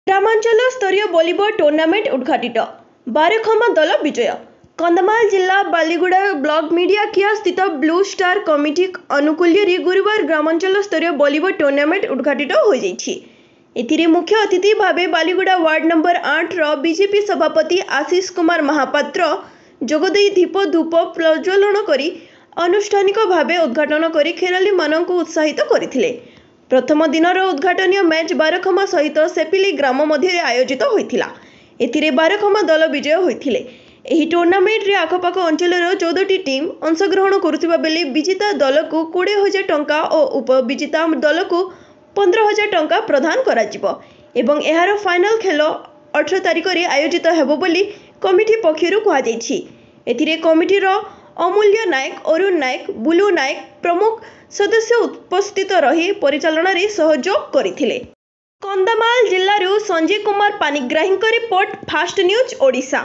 ग्रामांचल स्तरीय volleyball tournament उद्घाटित। बारखमा दल विजय। कंधमाल जिला बालीगुड़ा ब्लॉक मीडिया किया स्थित ब्लू स्टार कमिटी अनुकूल्य गुरुवार ग्रामांचल स्तरीय वॉलीबॉल टूर्नामेंट उद्घाटित हो जाइछि। एथिरे मुख्य अतिथि भावे बालीगुड़ा वार्ड नंबर 8 रो बीजेपी सभापति आशीष कुमार महापात्र जोगदेई दीप धूप प्रज्वलन करी अनुष्ठानिक भावे उद्घाटन करी खेलाड़ी मानक उत्साहित करथिले। प्रथम दिनर उद्घाटनीय मैच बारखमा सहित सेपिली ग्राम मध्य आयोजित होइथिला। एथिरे बारखमा दल विजय होइथिले। एही टूर्नामेंट रे आखपाख अंचलर 14टी टीम अंशग्रहण करुथिबा बेले विजेता दल को 20,000 टंका और उपविजेता दल को 15,000 टंका प्रदान कराजिबो एवं एहार फाइनल खेल 18 तारिख रे आयोजित हेबो बोली कमिटी पक्षरु कहा जाइछि। एथिरे कमिटीर अमूल्य नायक, अरुण नायक, बुलू नायक प्रमुख सदस्य उपस्थित रही परिचालन रे सहयोग करथिले। कंधमाल जिल्लारू संजय कुमार पानिग्राहींक रिपोर्ट, फास्ट न्यूज ओडिशा।